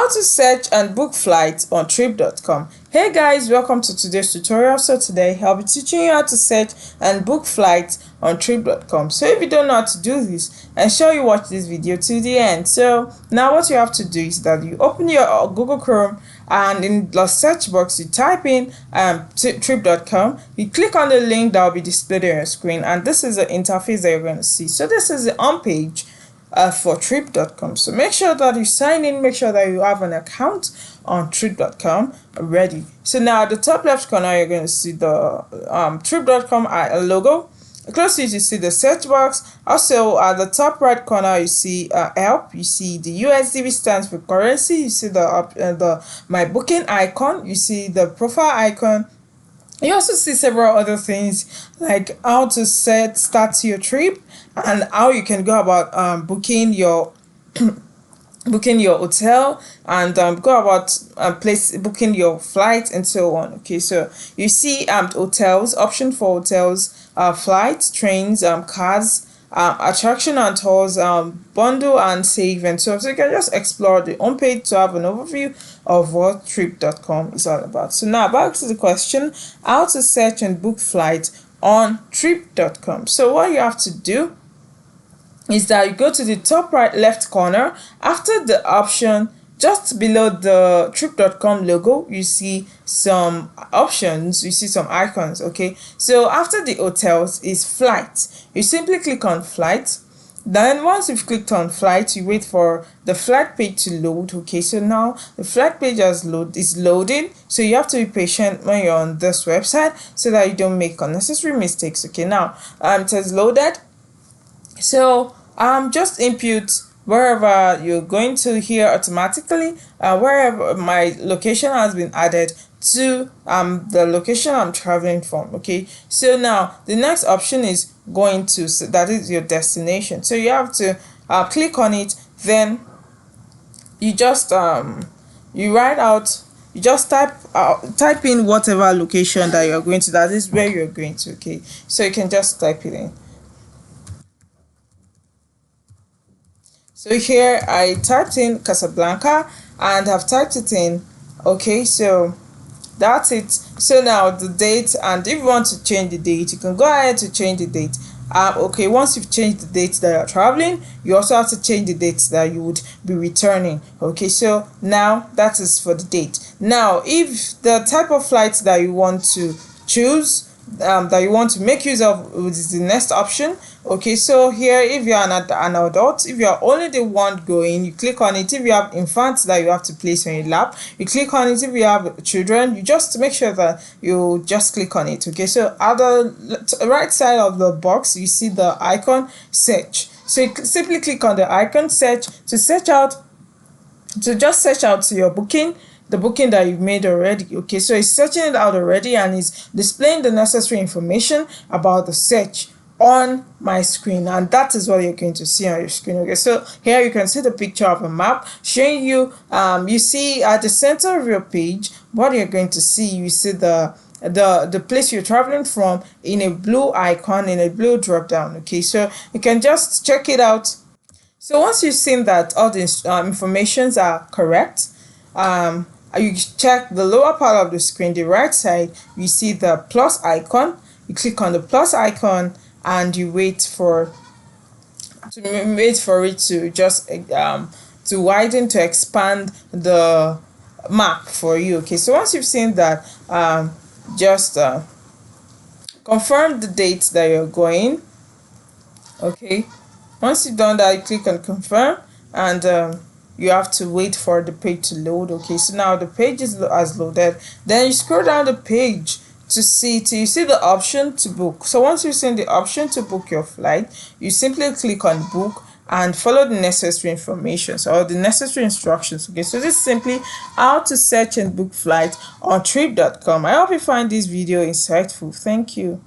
How to search and book flights on trip.com. Hey guys, welcome to today's tutorial. So today I'll be teaching you how to search and book flights on trip.com. So if you don't know how to do this, ensure you watch this video to the end. So now what you have to do is that you open your Google Chrome, and in the search box you type in trip.com. You click on the link that will be displayed on your screen, and this is the interface that you're going to see. So this is the home page for trip.com. So make sure that you sign in, make sure that you have an account on trip.com already. So now at the top left corner you're going to see the trip.com logo. Close to it you see the search box. Also at the top right corner you see help. You see the USD, which stands for currency. You see the my booking icon. You see the profile icon. You also see several other things like how to start your trip and how you can go about booking your booking your hotel and go about booking your flight and so on. Okay, so you see hotels, option for hotels, flights, trains, cars, attraction and tours, bundle and save and so on. So you can just explore the homepage to have an overview of what trip.com is all about. So now back to the question, how to search and book flights on trip.com. So what you have to do is that you go to the top right left corner. After the option, just below the trip.com logo, you see some options, you see some icons. Okay, so after the hotels is flights. You simply click on flights. Then once you've clicked on flights, you wait for the flight page to load. Okay, so now the flight page is loading, so you have to be patient when you're on this website so that you don't make unnecessary mistakes. Okay, now it has loaded. So just input wherever you're going to here automatically, wherever my location has been added to the location I'm traveling from. Okay, so now the next option is going to, that is your destination. So you have to click on it. Then you just you write out, you just type in whatever location that you're going to, that is where you're going to. Okay, so you can just type it in. So here I typed in Casablanca and I've typed it in. Okay, so that's it. So now the date, and if you want to change the date, you can go ahead to change the date. Okay, once you've changed the date that you're traveling, you also have to change the dates that you would be returning. Okay, so now that is for the date. Now if the type of flights that you want to choose, that you want to make use of, is the next option. Okay, so here if you're an adult, if you're only the one going, you click on it. If you have infants that you have to place on your lap, you click on it. If you have children, you just make sure that you just click on it. Okay, so at the right side of the box you see the icon search. So you simply click on the icon search to search out, to just search out your booking, the booking that you've made already. Okay, so it's searching it out already and it's displaying the necessary information about the search on my screen, and that is what you're going to see on your screen. Okay, so here you can see the picture of a map showing you, you see at the center of your page what you're going to see. You see the place you're traveling from in a blue icon, in a blue drop down. Okay, so you can just check it out. So once you've seen that all the informations are correct, you check the lower part of the screen, the right side, you see the plus icon. You click on the plus icon and you wait for it to just to widen, to expand the map for you. Okay, so once you've seen that, just confirm the date that you're going. Okay, once you've done that, you click on confirm, and you have to wait for the page to load. Okay, so now the page has loaded. Then you scroll down the page to see you see the option to book. So once you've seen the option to book your flight, you simply click on book and follow the necessary information, or the necessary instructions. Okay, so this is simply how to search and book flights on trip.com. I hope you find this video insightful. Thank you.